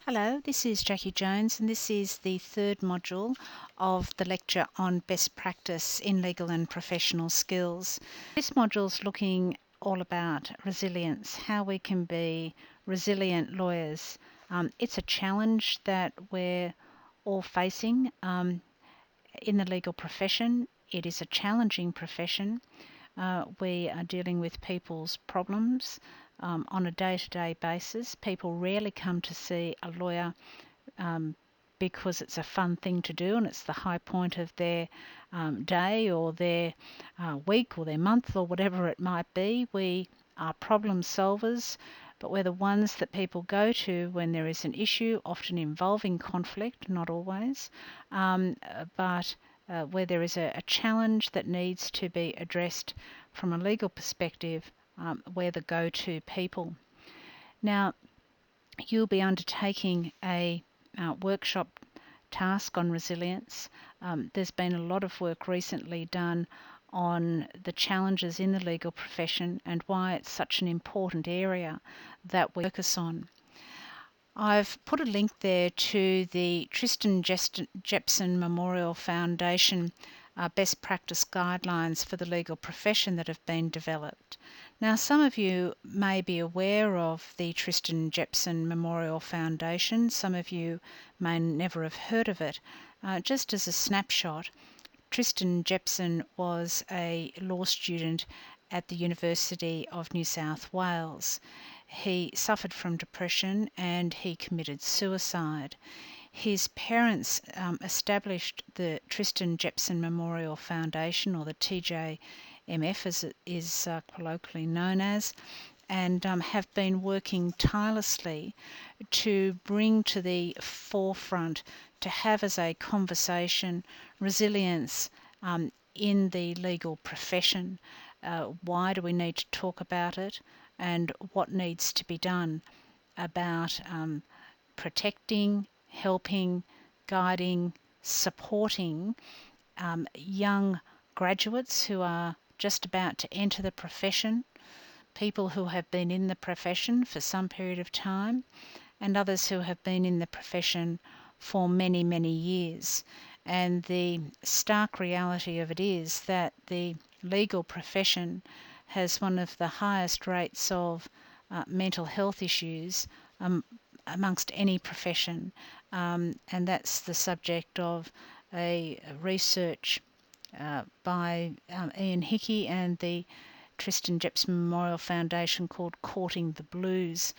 Hello, this is Jackie Jones, and this is the third module of the lecture on best practice in legal and professional skills. This module is looking all about resilience, how we can be resilient lawyers. It's a challenge that we're all facing in the legal profession. It is a challenging profession. We are dealing with people's problems on a day-to-day basis. People rarely come to see a lawyer because it's a fun thing to do and it's the high point of their day or their week or their month or whatever it might be. We are problem solvers, but we're the ones that people go to when there is an issue, often involving conflict, not always, but where there is a challenge that needs to be addressed from a legal perspective. We're the go-to people. Now, you'll be undertaking a workshop task on resilience. There's been a lot of work recently done on the challenges in the legal profession and why it's such an important area that we focus on. I've put a link there to the Tristan Jepson Memorial Foundation best practice guidelines for the legal profession that have been developed. Now, some of you may be aware of the Tristan Jepson Memorial Foundation. Some of you may never have heard of it. Just as a snapshot, Tristan Jepson was a law student at the University of New South Wales. He suffered from depression and he committed suicide. His parents established the Tristan Jepson Memorial Foundation, or the TJMF as it is colloquially known as, and have been working tirelessly to bring to the forefront, to have as a conversation, resilience in the legal profession. Why do we need to talk about it, and what needs to be done about protecting, helping, guiding, supporting young graduates who are just about to enter the profession, people who have been in the profession for some period of time, and others who have been in the profession for many, many years. And the stark reality of it is that the legal profession has one of the highest rates of mental health issues amongst any profession, and that's the subject of a research by Ian Hickey and the Tristan Jepson Memorial Foundation called Courting the Blues.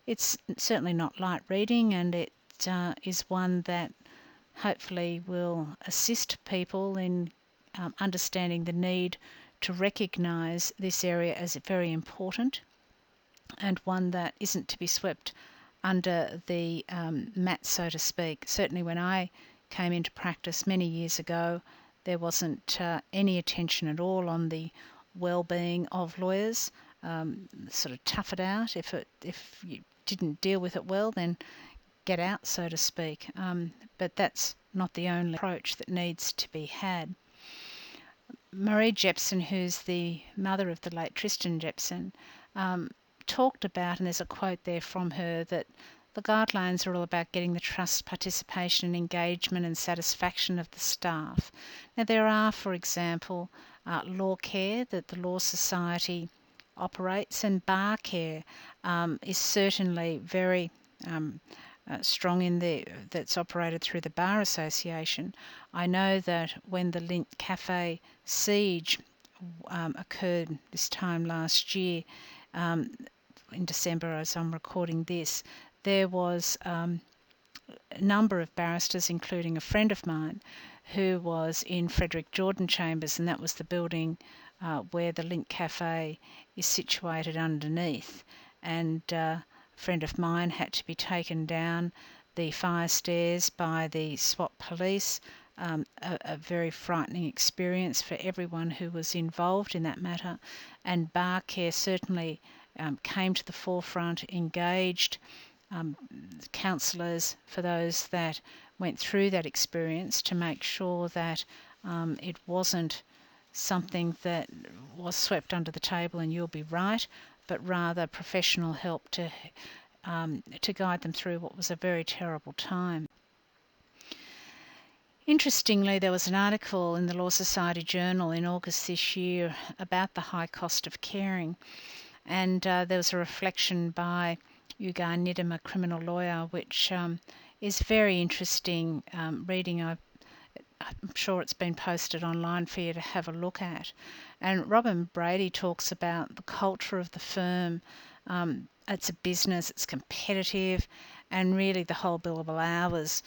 It's certainly not light reading, and it is one that hopefully will assist people in understanding the need to recognise this area as very important and one that isn't to be swept under the mat, so to speak. Certainly, when I came into practice many years ago, there wasn't any attention at all on the well-being of lawyers. Sort of tough it out. If you didn't deal with it well, then get out, so to speak. But that's not the only approach that needs to be had. Marie Jepson, who's the mother of the late Tristan Jepson, talked about, and there's a quote there from her, that the guidelines are all about getting the trust, participation, and engagement and satisfaction of the staff. Now, there are, for example, law care that the Law Society operates, and bar care is certainly very strong in that's operated through the Bar Association. I know that when the Lindt Cafe siege occurred this time last year, in December, as I'm recording this, there was a number of barristers, including a friend of mine, who was in Frederick Jordan Chambers, and that was the building where the Lindt Cafe is situated underneath. And a friend of mine had to be taken down the fire stairs by the SWAT police. A very frightening experience for everyone who was involved in that matter. And bar care certainly came to the forefront, engaged counsellors for those that went through that experience to make sure that it wasn't something that was swept under the table and you'll be right, but rather professional help to to guide them through what was a very terrible time. Interestingly, there was an article in the Law Society Journal in August this year about the high cost of caring, and there was a reflection by Ugar Nidham, a criminal lawyer, which is very interesting reading. I'm sure it's been posted online for you to have a look at. And Robin Brady talks about the culture of the firm. It's a business, it's competitive, and really the whole billable hours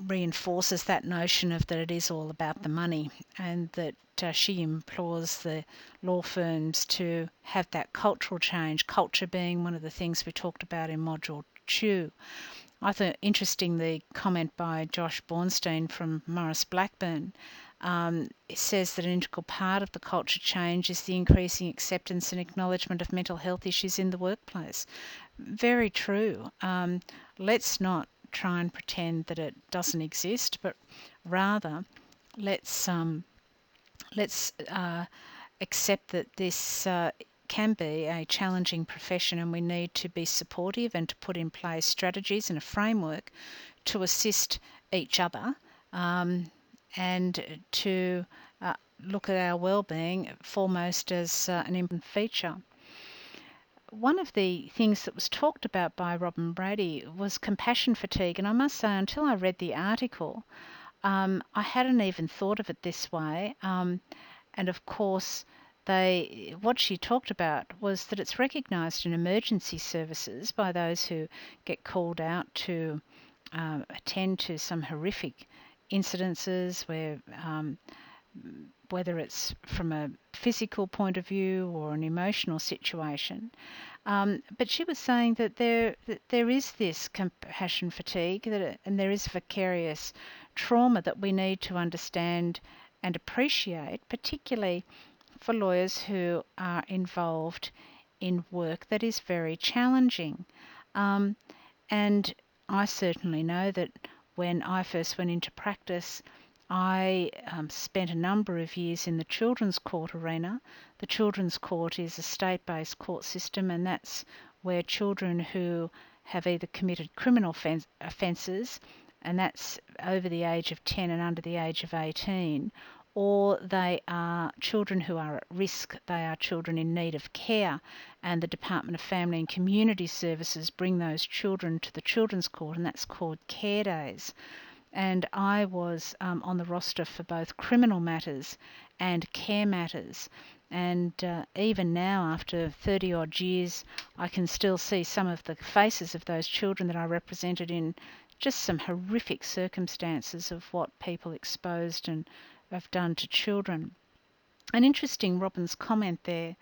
reinforces that notion of that it is all about the money, and that she implores the law firms to have that cultural change, culture being one of the things we talked about in Module 2. I thought interesting the comment by Josh Bornstein from Maurice Blackburn. It says that an integral part of the culture change is the increasing acceptance and acknowledgement of mental health issues in the workplace. Very true. Let's not try and pretend that it doesn't exist, but rather let's accept that this can be a challenging profession, and we need to be supportive and to put in place strategies and a framework to assist each other and to look at our well-being foremost as an important feature. One of the things that was talked about by Robin Brady was compassion fatigue, and I must say, until I read the article, I hadn't even thought of it this way. And of course, what she talked about was that it's recognised in emergency services by those who get called out to attend to some horrific incidences where whether it's from a physical point of view or an emotional situation. But she was saying that there is this compassion fatigue and there is vicarious trauma that we need to understand and appreciate, particularly for lawyers who are involved in work that is very challenging. And I certainly know that when I first went into practice, I spent a number of years in the children's court arena. The children's court is a state-based court system, and that's where children who have either committed criminal offences, and that's over the age of 10 and under the age of 18, or they are children who are at risk, they are children in need of care, and the Department of Family and Community Services bring those children to the children's court, and that's called care days. And I was on the roster for both criminal matters and care matters. And even now, after 30 odd years, I can still see some of the faces of those children that I represented in just some horrific circumstances of what people exposed and have done to children. An interesting Robin's comment there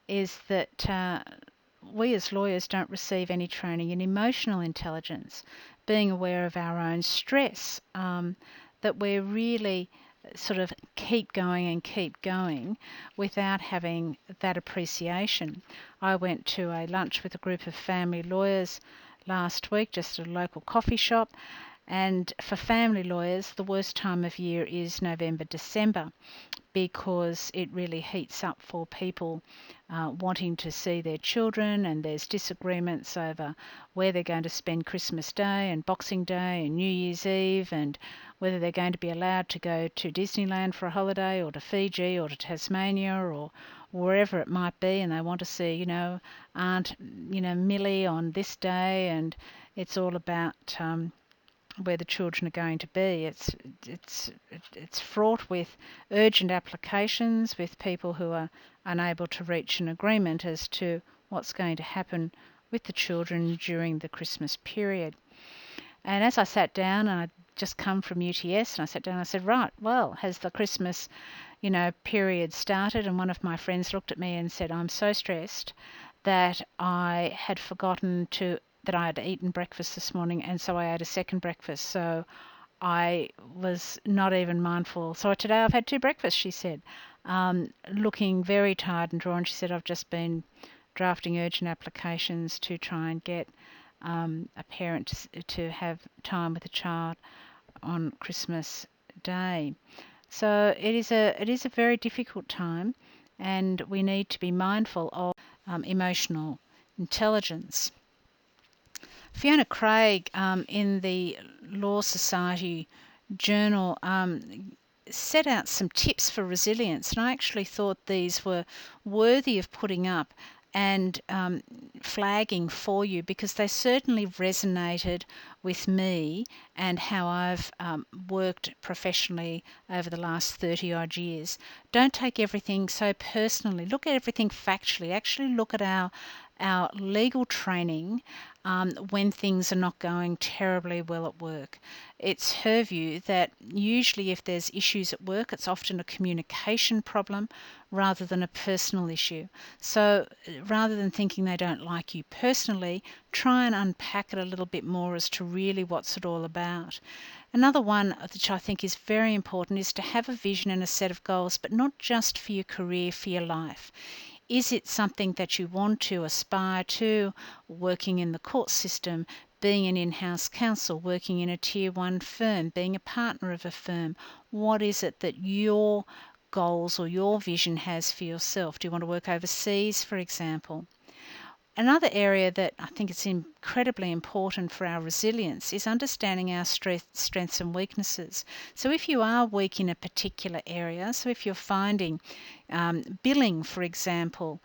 is that we as lawyers don't receive any training in emotional intelligence, being aware of our own stress, that we're really sort of keep going without having that appreciation. I went to a lunch with a group of family lawyers last week, just at a local coffee shop, and for family lawyers, the worst time of year is November, December, because it really heats up for people wanting to see their children, and there's disagreements over where they're going to spend Christmas Day and Boxing Day and New Year's Eve, and whether they're going to be allowed to go to Disneyland for a holiday or to Fiji or to Tasmania or wherever it might be, and they want to see, Aunt, Millie on this day, and it's all about where the children are going to be. It's fraught with urgent applications, with people who are unable to reach an agreement as to what's going to happen with the children during the Christmas period. And as I sat down, and I'd just come from UTS, and I sat down and I said, right, well, has the Christmas period started? And one of my friends looked at me and said, I'm so stressed that I had forgotten that I had eaten breakfast this morning, and so I ate a second breakfast. So I was not even mindful. So today I've had two breakfasts, she said, looking very tired and drawn. She said, I've just been drafting urgent applications to try and get a parent to have time with a child on Christmas Day. So it is a very difficult time, and we need to be mindful of emotional intelligence. Fiona Craig in the Law Society Journal set out some tips for resilience, and I actually thought these were worthy of putting up and flagging for you, because they certainly resonated with me and how I've worked professionally over the last 30 odd years. Don't take everything so personally. Look at everything factually. Actually look at our legal training when things are not going terribly well at work. It's her view that usually if there's issues at work, it's often a communication problem rather than a personal issue. So rather than thinking they don't like you personally, try and unpack it a little bit more as to really what's it all about. Another one which I think is very important is to have a vision and a set of goals, but not just for your career, for your life. Is it something that you want to aspire to, working in the court system, being an in-house counsel, working in a tier 1 firm, being a partner of a firm? What is it that your goals or your vision has for yourself? Do you want to work overseas, for example? Another area that I think is incredibly important for our resilience is understanding our strengths and weaknesses. So if you are weak in a particular area, so if you're finding billing, for example,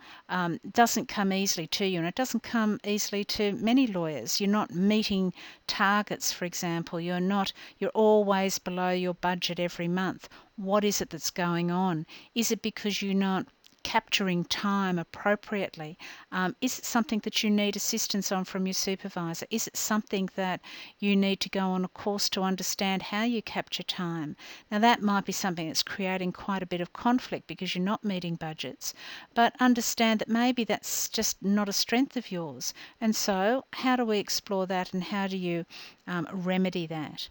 doesn't come easily to you, and it doesn't come easily to many lawyers. You're not meeting targets, for example. You're always below your budget every month. What is it that's going on? Is it because you're not capturing time appropriately? Is it something that you need assistance on from your supervisor? Is it something that you need to go on a course to understand how you capture time? Now, that might be something that's creating quite a bit of conflict because you're not meeting budgets, but understand that maybe that's just not a strength of yours. And so, how do we explore that, and how do you remedy that?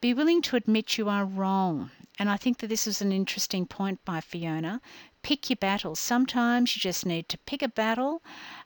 Be willing to admit you are wrong. And I think that this is an interesting point by Fiona. Pick your battles. Sometimes you just need to pick a battle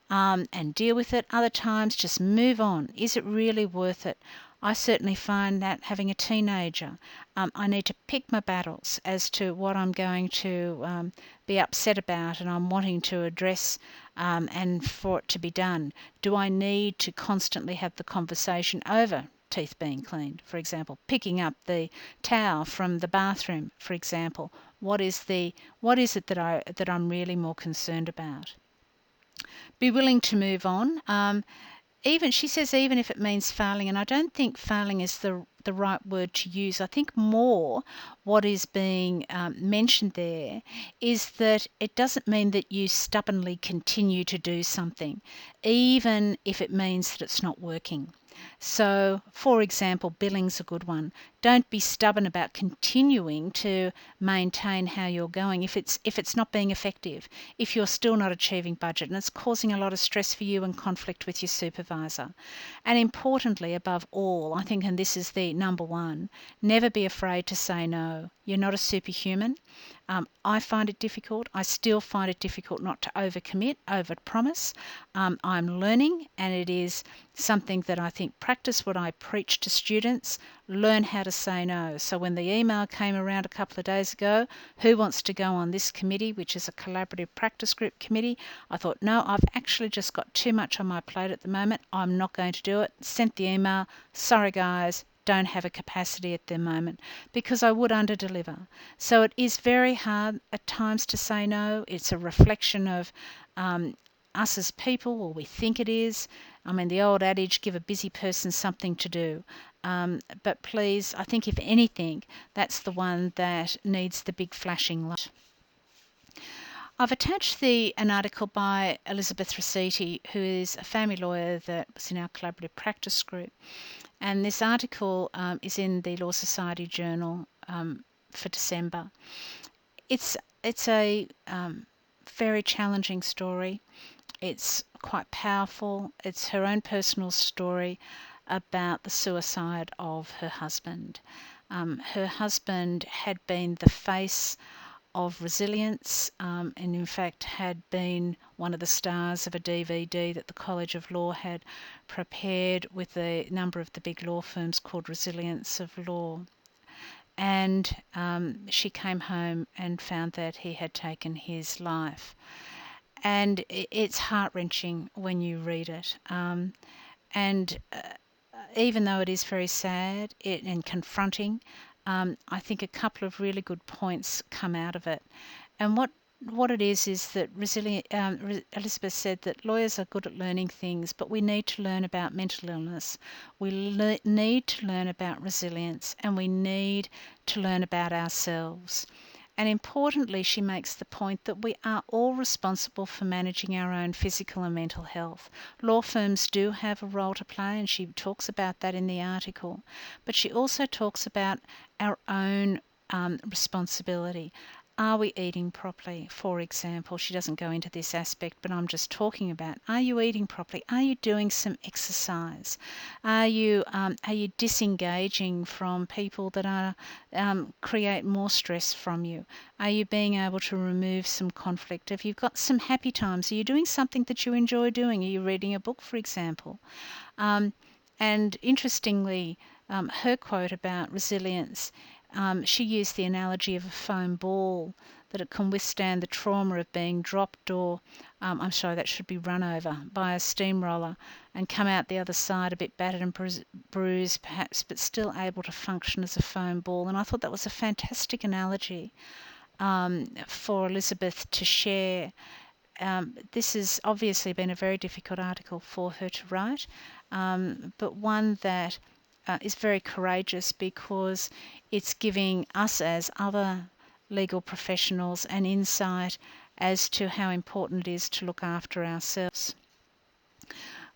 and deal with it. Other times, just move on. Is it really worth it? I certainly find that having a teenager, I need to pick my battles as to what I'm going to be upset about and I'm wanting to address and for it to be done. Do I need to constantly have the conversation over teeth being cleaned, for example, picking up the towel from the bathroom, for example? What is it that I'm really more concerned about? Be willing to move on. Even she says, even if it means failing, and I don't think failing is the right word to use. I think more what is being mentioned there is that it doesn't mean that you stubbornly continue to do something, even if it means that it's not working. So, for example, billing's a good one. Don't be stubborn about continuing to maintain how you're going if it's not being effective, if you're still not achieving budget and it's causing a lot of stress for you and conflict with your supervisor. And importantly, above all, I think, and this is the number one, never be afraid to say no. You're not a superhuman. I find it difficult. I still find it difficult not to overcommit, overpromise. I'm learning, and it is something that I think practice what I preach to students, learn how to say no. So when the email came around a couple of days ago, who wants to go on this committee, which is a collaborative practice group committee, I thought, no, I've actually just got too much on my plate at the moment. I'm not going to do it. Sent the email, sorry guys, don't have a capacity at the moment, because I would underdeliver. So it is very hard at times to say no. It's a reflection of us as people, or we think it is. I mean, the old adage, give a busy person something to do. But please, I think if anything, that's the one that needs the big flashing light. I've attached an article by Elizabeth Rossetti, who is a family lawyer that was in our collaborative practice group. And this article is in the Law Society Journal for December. It's a very challenging story. It's quite powerful. It's her own personal story about the suicide of her husband. Her husband had been the face of resilience, and in fact had been one of the stars of a DVD that the College of Law had prepared with a number of the big law firms called Resilience of Law. And she came home and found that he had taken his life. And it's heart-wrenching when you read it. And even though it is very sad and confronting, I think a couple of really good points come out of it. And what it is that Elizabeth said that lawyers are good at learning things, but we need to learn about mental illness. We need to learn about resilience, and we need to learn about ourselves. And importantly, she makes the point that we are all responsible for managing our own physical and mental health. Law firms do have a role to play, and she talks about that in the article. But she also talks about our own responsibility. Are we eating properly? For example, she doesn't go into this aspect, but I'm just talking about, are you eating properly? Are you doing some exercise? Are you disengaging from people that are create more stress from you? Are you being able to remove some conflict? Have you got some happy times? Are you doing something that you enjoy doing? Are you reading a book, for example? And interestingly, her quote about resilience, she used the analogy of a foam ball, that it can withstand the trauma of being dropped or, I'm sorry, that should be run over by a steamroller and come out the other side a bit battered and bruised perhaps, but still able to function as a foam ball. And I thought that was a fantastic analogy for Elizabeth to share. This has obviously been a very difficult article for her to write, but one that is very courageous because it's giving us as other legal professionals an insight as to how important it is to look after ourselves.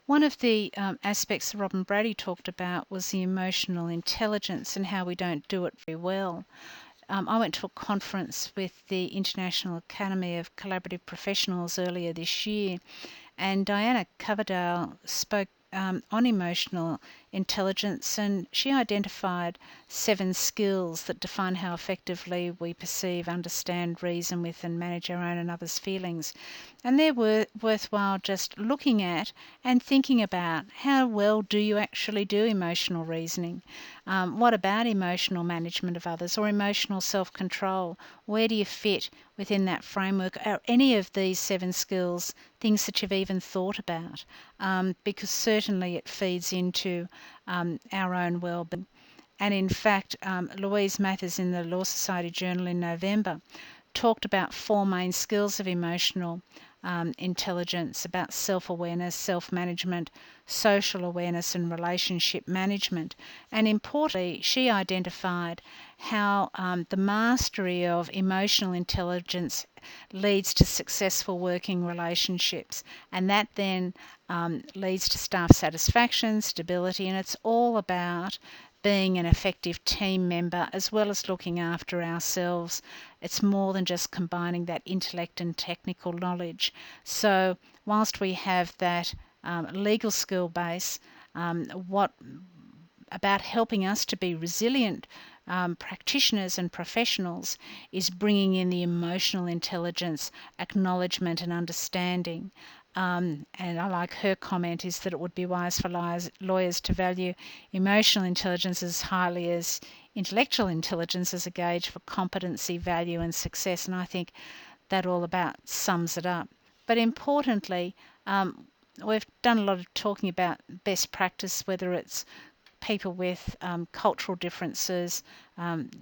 One of the aspects that Robin Brady talked about was the emotional intelligence and how we don't do it very well. I went to a conference with the International Academy of Collaborative Professionals earlier this year, and Diana Coverdale spoke on emotional intelligence, and she identified 7 skills that define how effectively we perceive, understand, reason with, and manage our own and others' feelings. And they're worthwhile just looking at and thinking about how well do you actually do emotional reasoning? What about emotional management of others or emotional self-control? Where do you fit within that framework? Are any of these 7 skills things that you've even thought about? Because certainly it feeds into our own well-being. And in fact, Louise Mathers in the Law Society Journal in November talked about 4 main skills of emotional intelligence, about self-awareness, self-management, social awareness and relationship management. And importantly, she identified how the mastery of emotional intelligence leads to successful working relationships, and that then leads to staff satisfaction, stability, and it's all about being an effective team member as well as looking after ourselves. It's more than just combining that intellect and technical knowledge. So whilst we have that legal skill base, what about helping us to be resilient practitioners and professionals is bringing in the emotional intelligence, acknowledgement and understanding. And I like her comment is that it would be wise for lawyers to value emotional intelligence as highly as intellectual intelligence as a gauge for competency, value and success. And I think that all about sums it up. But importantly, we've done a lot of talking about best practice, whether it's people with cultural differences,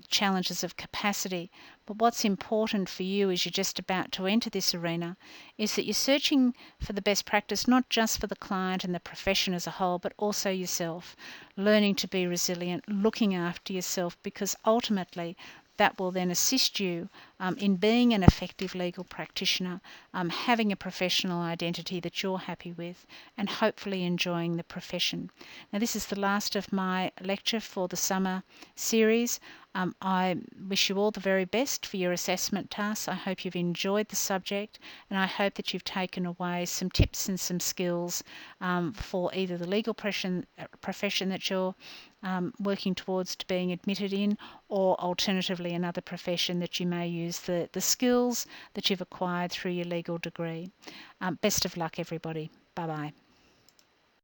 challenges of capacity. But what's important for you as you're just about to enter this arena is that you're searching for the best practice, not just for the client and the profession as a whole, but also yourself, learning to be resilient, looking after yourself, because ultimately that will then assist you in being an effective legal practitioner, having a professional identity that you're happy with, and hopefully enjoying the profession. Now, this is the last of my lecture for the summer series. I wish you all the very best for your assessment tasks. I hope you've enjoyed the subject, and I hope that you've taken away some tips and some skills for either the legal profession that you're working towards to being admitted in, or alternatively another profession that you may use the skills that you've acquired through your legal degree. Best of luck, everybody. Bye-bye.